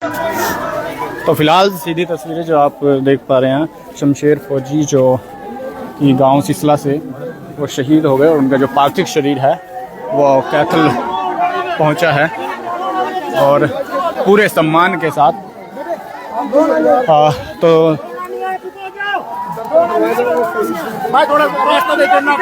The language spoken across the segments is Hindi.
तो फिलहाल सीधी तस्वीरें जो आप देख पा रहे हैं, शमशेर फौजी जो कि गांव सिसला से वो शहीद हो गए और उनका जो पार्थिव शरीर है वो कैथल पहुंचा है और पूरे सम्मान के साथ। तो भाई थोड़ा रास्ता दे देना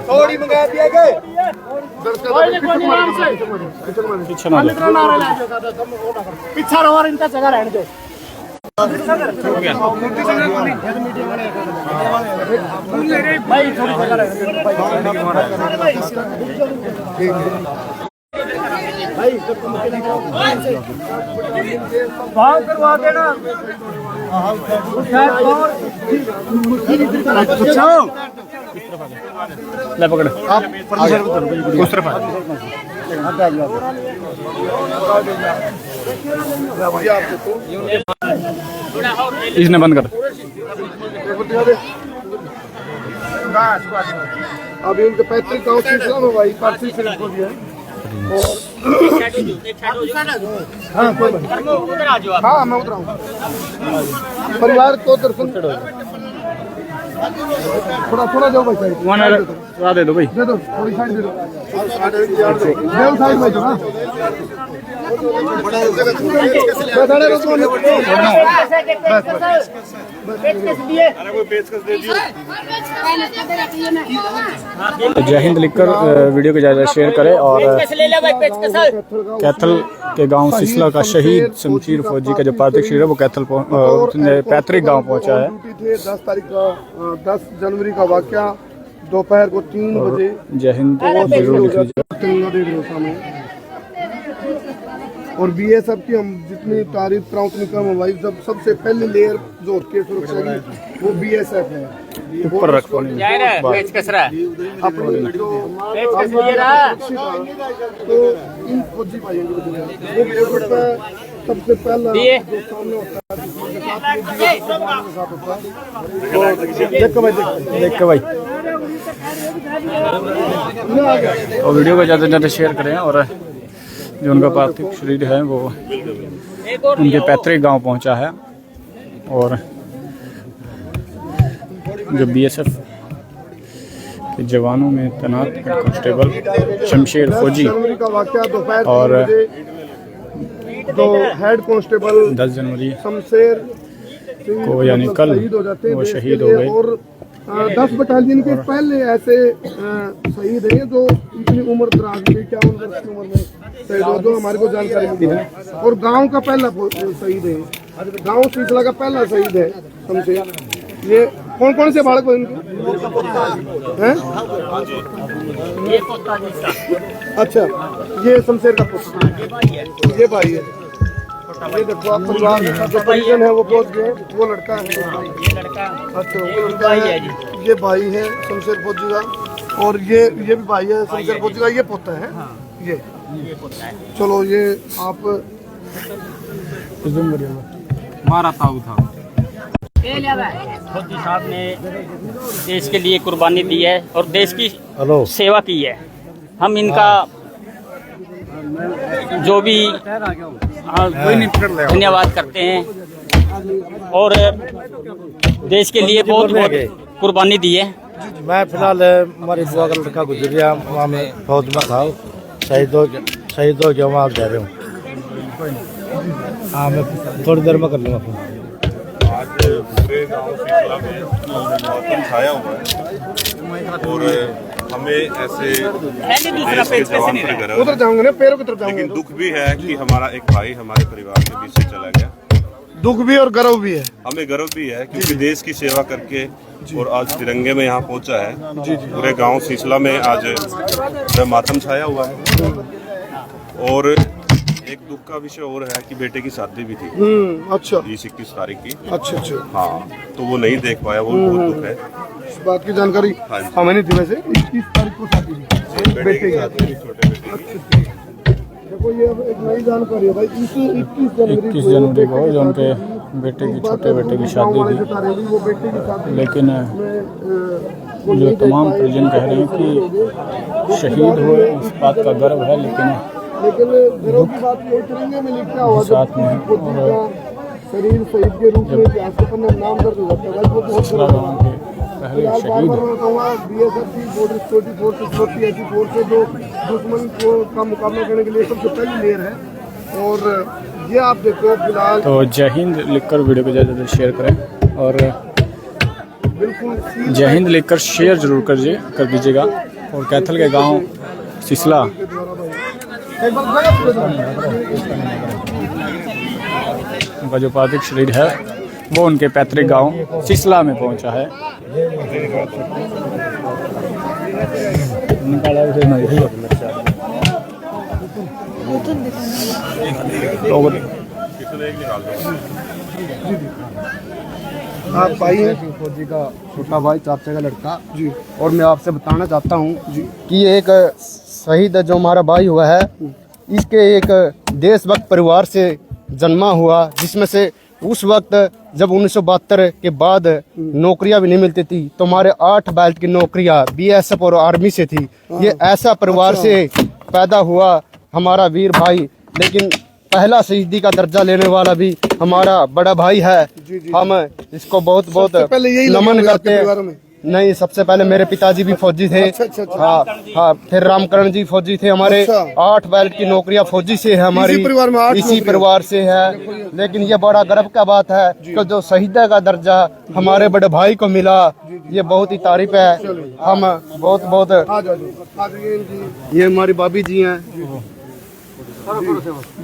थोड़ी मंगा दिया गए पीछा और इनका जगह रहने दो। भाई थोड़ी जगह भाव करवा देना। ले पकड़ आप उस तरफ इसने बंद कर। अभी उनके पैतृक गाँव सिलसिला में भाई पार्थिव शरीर को दिया हाँ मैं उतरा हूँ। परिवार को दर्शन थोड़ा थोड़ा जाओ भाई वहाँ दे दो भाई, दे दो थोड़ी साइड दे दो साइड में दो। जय हिंद लिखकर वीडियो को ज़्यादा शेयर करें और कैथल के गांव सिसला का शहीद शमशेर फौजी का जो पार्थिव शरीर है वो कैथल पैतृक गांव पहुंचा है। 10 तारीख का 10 जनवरी का वाकया दोपहर को 3 बजे। जय हिंद जरूर लिख लीजिए। और बीएसएफ की हम जितनी तारीफ कराऊं उतनी कम है भाई। जब सबसे पहली लेयर जो होती है सुरक्षा की वो बीएसएफ है। ऊपर रखो अपनी जो तो इन फौजी भाइयों को सबसे पहला जो सामने होता है देख के भाई और वीडियो को ज़्यादा से ज़्यादा शेयर करें और जो उनका पार्थिव शरीर है वो उनके पैतृक गांव पहुंचा है और जो बीएसएफ के जवानों में तैनात कांस्टेबल शमशेर फौजी और तो हेड कांस्टेबल 10 जनवरी शमशेर को यानी कल वो शहीद हो गए। और 10 बटालियन के पहले ऐसे शहीद हैं जो इतनी उम्र दराज में 51 वर्ष की उम्र में शहीद हो, जो हमारे को जानकारी मिली है। और गांव का पहला शहीद है, गांव सिसला का पहला शहीद है शमशेर। ये कौन कौन से बालक हैं? अच्छा ये शमशेर का पुत्र, ये भाई है। ये देखो आप परिवार जो परिजन है वो पहुंच गए। वो लड़का है, अच्छा वो लड़का है, ये भाई है शमशेर फौजी का और ये भी भाई है शमशेर फौजी का। ये पोता है ये चलो ये आप मारा था फौजी साहब ने देश के लिए कुर्बानी दी है और देश की सेवा की है। हम इनका जो भी धन्यवाद करते हैं और देश के लिए बहुत बहुत कुर्बानी दी है। मैं फिलहाल हमारी बुआ का लड़का गुजर गया, वहाँ में फौज में था, शहीद हो गया, वहाँ जा रहे हूँ। हाँ मैं थोड़ी देर में कर लूँगा फोन। आज पूरे गांव सिसला में मौसम छाया हुआ है और हमें ऐसे देश के जवान पर गर्व है। उधर जाऊंगा ना, पैरों की तरफ जाऊंगा। लेकिन दुख भी है कि हमारा एक भाई हमारे परिवार के बीच से चला गया। दुख भी और गर्व भी है। हमें गर्व भी है क्योंकि देश की सेवा करके और आज तिरंगे में यहाँ पहुँचा है। पूरे गांव सिसला में आज मातम छाया हुआ है। और एक दुख का विषय और है कि बेटे की शादी भी थी। अच्छा 21 तारीख की। अच्छा हाँ तो वो नहीं देख पाया, वो बहुत दुख है। इस बात की जानकारी हमें नहीं थी वैसे। 21 तारीख को शादी थी बेटे की। छोटे बेटे देखो ये एक नई जानकारी है भाई। 21 जनवरी को जो उनके बेटे की, छोटे बेटे की शादी थी, वो बेटे की शादी लेकिन में जो तमाम परिजन कह रहे हैं कि शहीद हुए इस बात का गर्व है, लेकिन घरों की बात ये तिरंगे में लिखा हुआ साथ में है। फौजी का शरीर शहीद के रूप में इतिहास के पन्ने में नाम दर्ज हो जाता है, वो बहुत सिसला गाँव के पहले बार शहीद बार मैं कहूँगा BSF की बॉर्डर सिक्योरिटी फोर्स सिक्योरिटी ऐसी फोर्स है जो दुश्मन को का मुकाबला करने के लिए सबसे पहली लेयर है। और ये आप देखो फिलहाल तो जय हिंद लिखकर वीडियो को ज़्यादा से शेयर करें और बिल्कुल जय हिंद लिखकर शेयर जरूर कर दीजिएगा। और कैथल के गांव सिसला उनका जो पार्थिव शरीर है वो उनके पैतृक गांव सिसला में पहुंचा है। आप भाई हैं फौजी का छोटा भाई, चाचा का लड़का जी। और मैं आपसे बताना चाहता हूँ कि एक शहीद जो हमारा भाई हुआ है, इसके एक देशभक्त परिवार से जन्मा हुआ, जिसमें से उस वक्त जब 1972 के बाद नौकरियां भी नहीं मिलती थी तो हमारे 8 बेल्ट की नौकरियां BSF और आर्मी से थी। ये ऐसा परिवार से पैदा हुआ हमारा वीर भाई, लेकिन पहला शहीदी का दर्जा लेने वाला भी हमारा बड़ा भाई है। हम इसको बहुत बहुत नमन करते हैं। नहीं, सबसे पहले मेरे पिताजी भी फौजी थे। हाँ हाँ, फिर रामकरण जी फौजी थे हमारे। 8 बेल्ट की नौकरियां फौजी से है हमारी, इसी परिवार से है। लेकिन ये बड़ा गर्व का बात है कि जो शहीदा का दर्जा हमारे बड़े भाई को मिला, ये बहुत ही तारीफ है। हम बहुत बहुत ये हमारी भाभी जी हैं।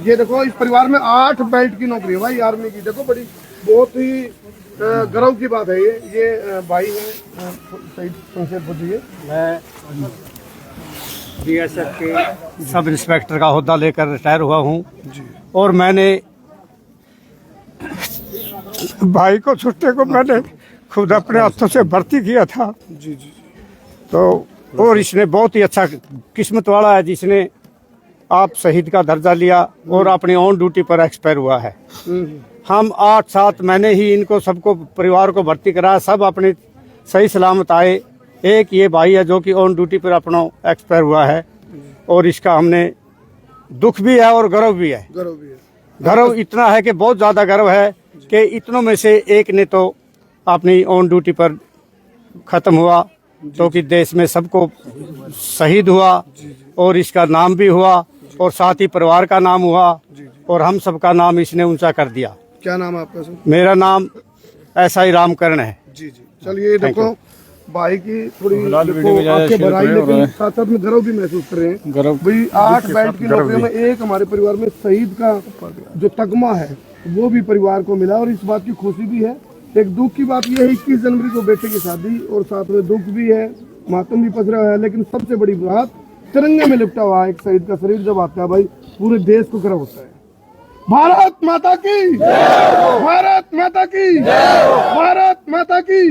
ये देखो इस परिवार में 8 बेल्ट की नौकरी है भाई आर्मी की। देखो बड़ी बहुत ही गर्व की बात है। ये भाई है शहीद शमशेर फौजी है। मैं BSF के सब इंस्पेक्टर का ओहदा लेकर रिटायर हुआ हूँ और मैंने भाई को छुट्टे को मैंने खुद अपने हाथों से भर्ती किया था जी जी। तो और इसने बहुत ही अच्छा किस्मत वाला है जिसने आप शहीद का दर्जा लिया और अपनी ऑन ड्यूटी पर एक्सपायर हुआ है। हम 8-7 महीने ही इनको सबको परिवार को भर्ती कराया, सब अपने सही सलामत आए। एक ये भाई है जो कि ऑन ड्यूटी पर अपना एक्सपायर हुआ है और इसका हमने दुख भी है और गर्व भी है। गर्व इतना है कि बहुत ज़्यादा गर्व है कि इतनों में से एक ने तो अपनी ऑन ड्यूटी पर ख़त्म हुआ, तो कि देश में सबको शहीद हुआ और इसका नाम भी हुआ और साथ ही परिवार का नाम हुआ और हम सबका नाम इसने ऊंचा कर दिया। क्या नाम है आपका सर? मेरा नाम SI रामकरण है। जी जी। चलिए देखो भाई की थोड़ी आपके बधाई, लेकिन साथ साथ में गर्व भी महसूस कर रहे हैं। गर्व भाई 8 बेल्ट की नौकरियों में एक हमारे परिवार में शहीद का जो तगमा है वो भी परिवार को मिला और इस बात की खुशी भी है। एक दुख की बात यह है 21 जनवरी को बेटे की शादी और साथ में दुख भी है, मातम भी पसरा है, लेकिन सबसे बड़ी बात तिरंगे में लिपटा हुआ एक शहीद का शरीर जब आता है भाई पूरे देश को गर्व होता है। भारत माता की, भारत माता की, भारत माता की।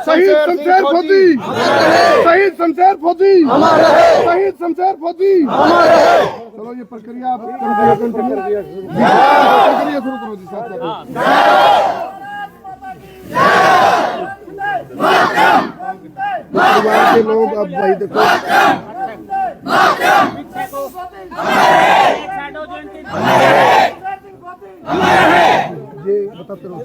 शहीद शमशेर फौजी, शहीद शमशेर फौजी, शहीद शमशेर फौजी। चलो ये प्रक्रिया प्रक्रिया शुरू करो जी साथ परिवार के लोग। अब भाई देखो ये बताते रहो।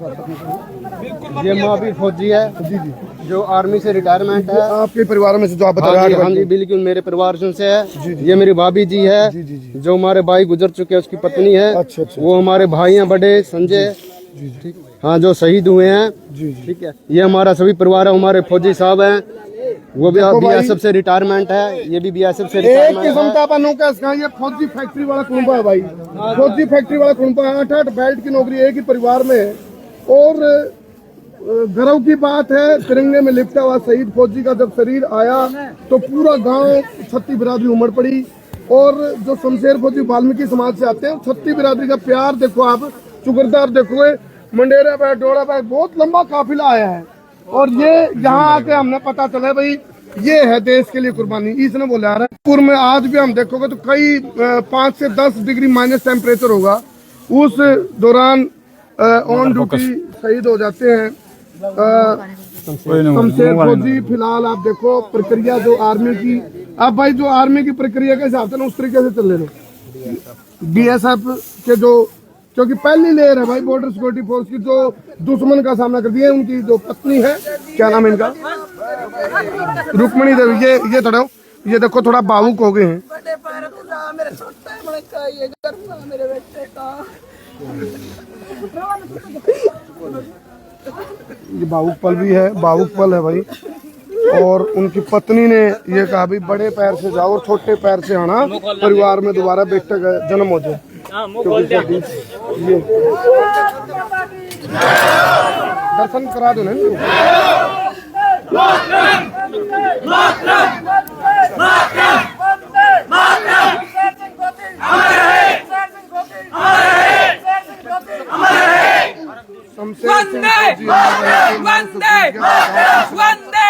ये माँ भी फौजी है जी जी, जो आर्मी से रिटायरमेंट है। आपके परिवार में से जो आप बता रहे हैं। हाँ जी, बिल्कुल मेरे परिवार से है। ये मेरी भाभी जी है जो हमारे भाई गुजर चुके हैं, उसकी पत्नी है। अच्छा। वो हमारे भाई हैं बड़े संजय, ठीक, हाँ, जो शहीद हुए हैं। ठीक है, ये हमारा सभी परिवार है। हमारे फौजी साहब हैं, वो भी BSF से रिटायरमेंट है, ये भी BSF से एक रिटायरमेंट किस्म है। का अपन का ये फौजी फैक्ट्री वाला कुंबा है भाई। फौजी फैक्ट्री वाला कुंबा है। 8 बेल्ट की नौकरी एक ही परिवार में है और गर्व की बात है तिरंगे में लिपटा हुआ शहीद फौजी का जब शरीर आया तो पूरा गांव छत्ती बिरादरी उमड़ पड़ी। और जो शमशेर फौजी वाल्मीकि समाज से आते हैं, छत्ती बिरादरी का प्यार देखो आप, चुकरदार देखो, मंडेरा पे डोड़ा पे बहुत लंबा काफिला आया है। और ये यहाँ आके हमने पता चला भाई ये है देश के लिए कुर्बानी। इसने बोला यार पूर्व में आज भी हम देखोगे तो कई 5 से 10 डिग्री माइनस टेम्परेचर होगा। उस दौरान ऑन ड्यूटी शहीद हो जाते हैं। शमशेर फौजी फिलहाल आप देखो प्रक्रिया जो आर्मी की, आप भाई जो आर्मी की प्रक्रिया के हिसाब से ना उस तरीके से चल रहे हो। बीएसएफ के जो, क्योंकि पहली लेयर है भाई बॉर्डर सिक्योरिटी फोर्स की, जो दुश्मन का सामना कर दिया है, उनकी जो पत्नी है, क्या नाम है इनका, रुक्मणी देवी, ये थोड़ा, ये देखो थोड़ा भावुक हो गए हैं। ये भावुक पल भी है, भावुक पल है भाई। और उनकी पत्नी ने ये कहा भी बड़े पैर से जाओ और छोटे पैर से आना, परिवार में दोबारा बेटे का जन्म हो जाए। ये दर्शन करा दो ना। वंदे वंदे वंदे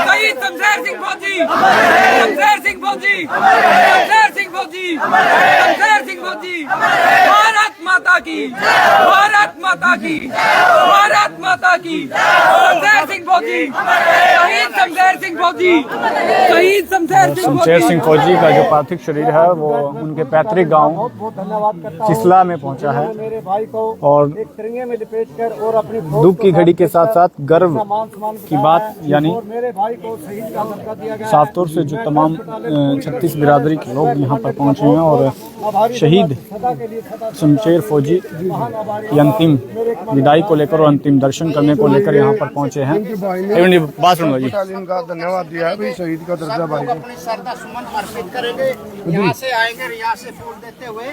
शहीद शमशेर सिंह फौजी, शमशेर सिंह फौजी, शमशेर सिंह फौजी, शमशेर सिंह फौजी। भारत माता की, भारत माता की, भारत माता की। शमशेर सिंह फौजी, शहीद शमशेर सिंह फौजी, शहीद शमशेर सिंह फौजी। शमशेर सिंह फौजी का जो पार्थिव शरीर है वो उनके पैतृक गांव सिसला में पहुंचा है। और दुख की घड़ी के साथ साथ गर्व की बात, यानी साफ तौर से जो तमाम 36 बिरादरी के लोग यहाँ पर पहुँचे हैं और शहीद शमशेर फौजी की अंतिम विदाई को लेकर और अंतिम दर्शन करने को लेकर यहाँ पर पहुँचे हैं। बात सुनो जी। इनका धन्यवाद दिया है भाई, शहीद का दर्जा भाई अपनी श्रद्धा सुमन अर्पित करेंगे, यहाँ से आएंगे, यहाँ से फूल देते हुए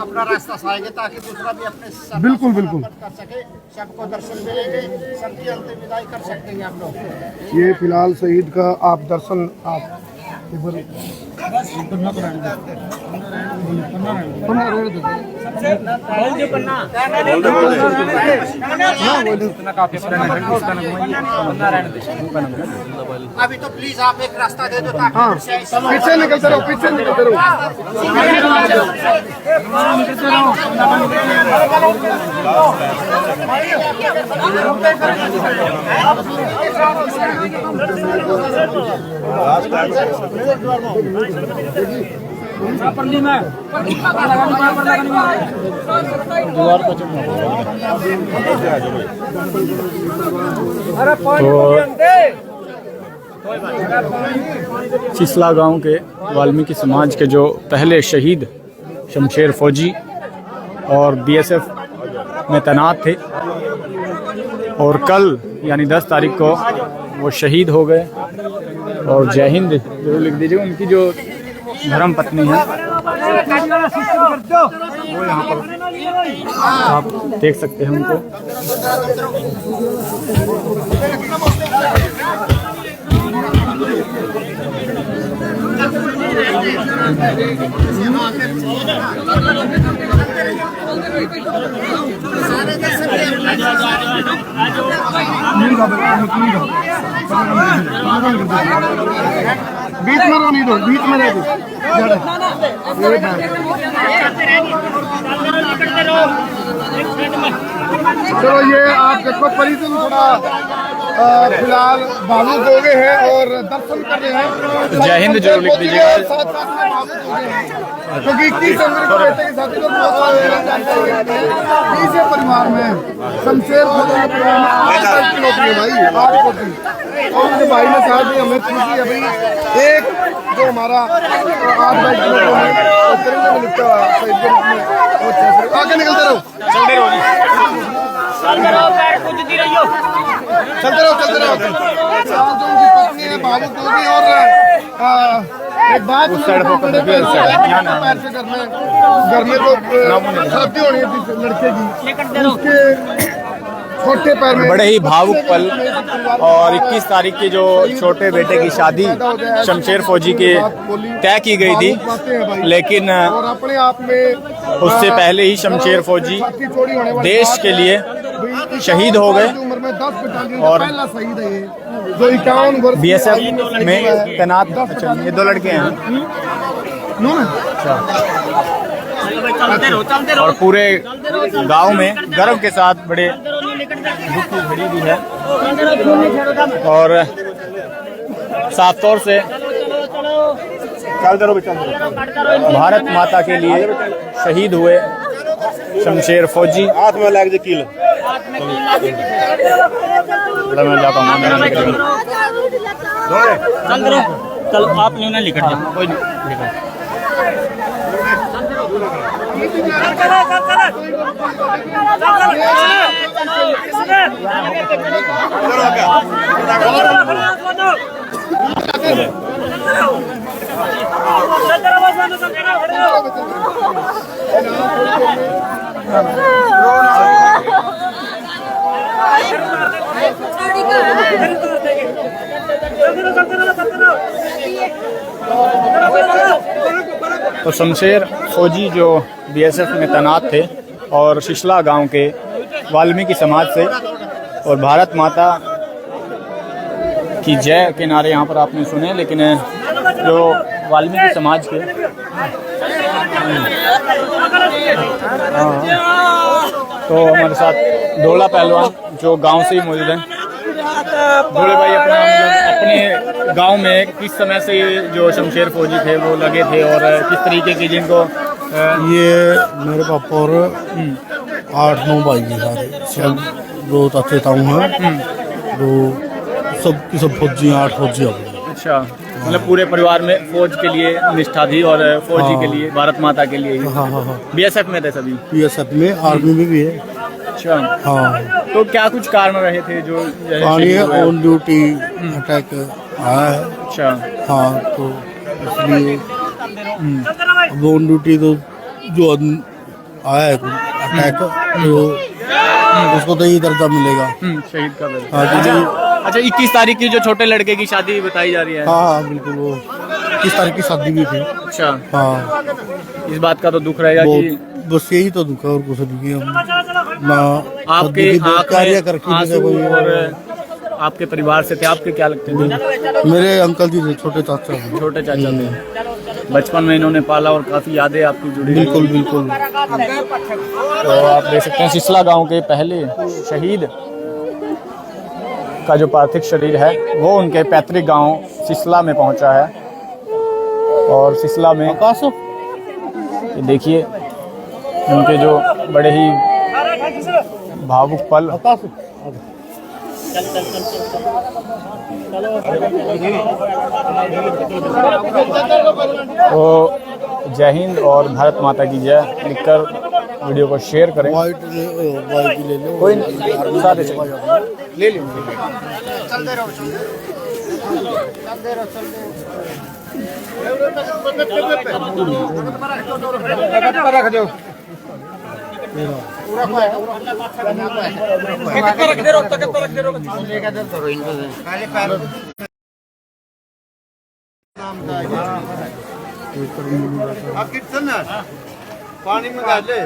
अपना रास्ता साएंगे ताकि दूसरा भी अपने बिल्कुल बिल्कुल कर सके, सबको दर्शन मिलेंगे, सबकी अंतिम विदाई कर सकते हैं आप लोग। ये फिलहाल शहीद का आप दर्शन आप अभी तो प्लीज आप एक रास्ता दे दो ताकि पीछे निकलते रहो, पीछे निकलते रहो। सिसला गांव के वाल्मीकि समाज के जो पहले शहीद शमशेर फौजी और बीएसएफ में तैनात थे और कल यानी 10 तारीख को वो शहीद हो गए। और जय हिंद जरूर लिख दीजिए। उनकी जो धर्म पत्नी है वो यहाँ पर आप देख सकते हैं उनको। बीच में रोनी दो, बीच में रह दो। चलो ये आप देखो परिजन थोड़ा फिलहाल भावुक हो गए हैं और दर्शन कर रहे हैं। जय हिंद जरूर लिख दीजिएगा। साथ साथ में भावुक हो गए हैं क्योंकि 21 जनवरी को बेटे के साथी लोग बहुत सारे 20 परिवार में शमशेर फौजी के परिवार में 8 बाइक की नौकरी है भाई, 8 कोटी। और उनके भाई ने कहा भी हमें खुशी है भाई, एक जो हमारा 8 बाइक की नौकरी है और तिरंगे में लिखा हुआ है शहीद के रूप में। आगे निकलते रहो, चलते रहो, चलते रहो, चलते रहो। जो उनकी पत्नी है भावुक होगी और एक बात पैर से घर में तो शादी होनी है लड़के की, उसके छोटे पैर में बड़े ही भावुक पल। और 21 तारीख की जो छोटे बेटे की शादी शमशेर फौजी के तय की गई थी, लेकिन और अपने आप में उससे पहले ही शमशेर फौजी देश के लिए शहीद हो गए उम्र में 10 बटालियन और पहला शहीद है ये, जो 51 वर्ष बीएसएफ में तैनात। अच्छा, ये 2 लड़के हैं और पूरे गांव में गर्व के साथ बड़े दुख की घड़ी भी है और साफ तौर से भारत माता के लिए शहीद हुए शमशेर फौजी। हाथ में लग जाए कील। मैं जाता हूँ चल आप नहीं निकट जाओ कोई नहीं तो शमशेर फौजी जो बीएसएफ में तैनात थे और शिशला गांव के वाल्मीकि समाज से और भारत माता की जय के नारे यहाँ पर आपने सुने, लेकिन जो वाल्मीकि समाज के तो हमारे साथ ढोला पहलवान जो गांव से ही मौजूद हैं। ढोले भाई अपने गांव में किस समय से जो शमशेर फौजी थे वो लगे थे और किस तरीके की जिनको ये मेरे पापा और 8-9 भाई हैं सारे, सब दो चाचे ताऊ हैं, तो सब फौजी 8 फौजी हैं। अच्छा, मतलब पूरे परिवार में फौज के लिए निष्ठा थी और फौजी के लिए भारत माता के लिए। हाँ। बीएसएफ में थे सभी? बीएसएफ में, आर्मी में भी है। अच्छा हाँ। तो क्या कुछ कारण रहे थे जो ऑन ड्यूटी अटैक आया है। अच्छा हाँ, तो इसलिए अब ऑन ड्यूटी तो जो आया है अटैक तो उसको तो ये दर्जा मिलेगा शहीद का दर्जा। हाँ, अच्छा 21 तारीख की जो छोटे लड़के की शादी बताई जा रही है। हाँ बिल्कुल, वो 21 तारीख की शादी भी थी। अच्छा हाँ, इस बात का तो दुख रहेगा कि बस यही तो दुख है और कुछ नहीं है। ना आपके कार्य करके और आपके परिवार से थे, आपके क्या लगते थे? मेरे अंकल जी थे, छोटे चाचा थे। छोटे चाचा थे, बचपन में इन्होंने पाला और काफी यादें आपकी जुड़ी। बिल्कुल बिल्कुल। तो आप देख सकते हैं सिसला गांव के पहले शहीद का जो पार्थिव शरीर है वो उनके पैतृक गांव सिसला में पहुंचा है और सिसला में ये देखिए उनके जो बड़े ही भावुक पल। तो जय हिंद और भारत माता की जय लिखकर वीडियो को शेयर करें। कोई सारे ले लो। रख दो पानी में डाल ले।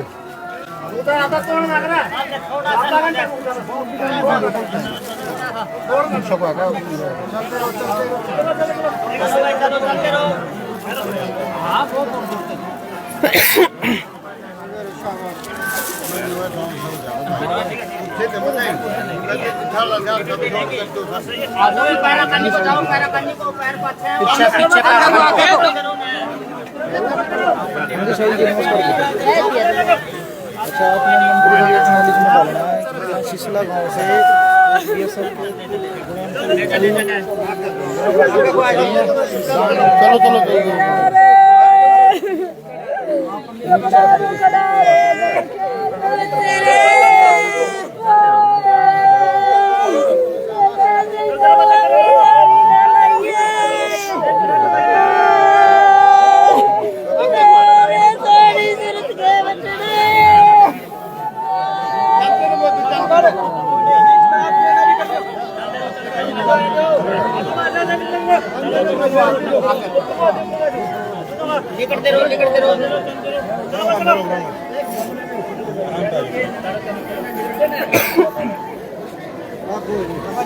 अच्छा, आपने मंत्री नॉलेज में डालना है सिसला गाँव से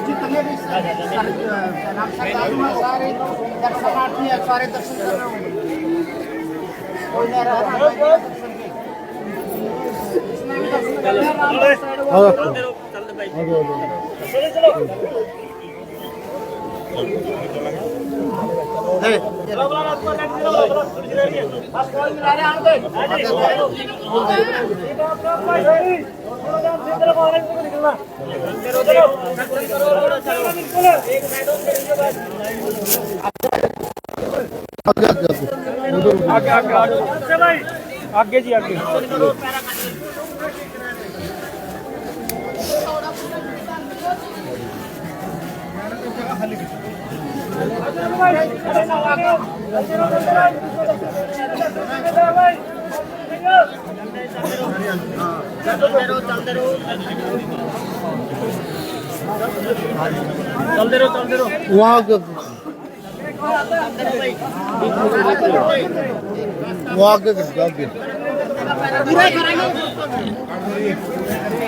जितने भी सारे दर्शनार्थी है, सारे दर्शन कर रहे होंगे। कोई नहीं रहा आगे जी आगे। वहाँ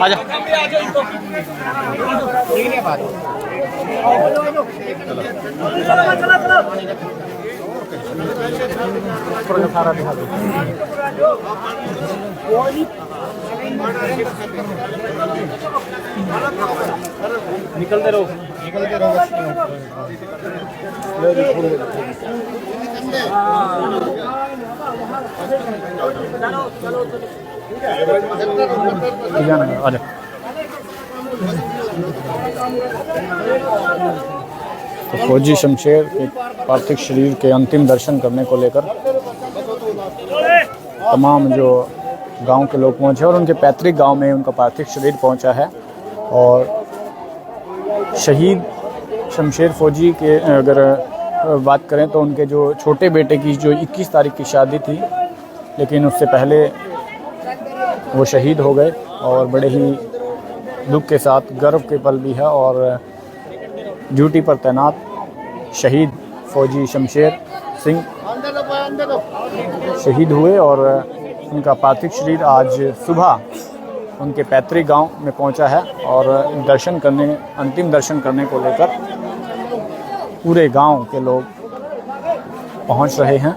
आजा। सारा दिखा दो। निकलते रहो। आजा। तो फौजी शमशेर के पार्थिव शरीर के अंतिम दर्शन करने को लेकर तमाम जो गांव के लोग पहुंचे और उनके पैतृक गांव में उनका पार्थिव शरीर पहुंचा है। और शहीद शमशेर फौजी के अगर बात करें तो उनके जो छोटे बेटे की जो 21 तारीख की शादी थी, लेकिन उससे पहले वो शहीद हो गए और बड़े ही दुख के साथ गर्व के पल भी है। और ड्यूटी पर तैनात शहीद फौजी शमशेर सिंह शहीद हुए और उनका पार्थिव शरीर आज सुबह उनके पैतृक गांव में पहुंचा है। और अंतिम दर्शन करने को लेकर पूरे गांव के लोग पहुंच रहे हैं।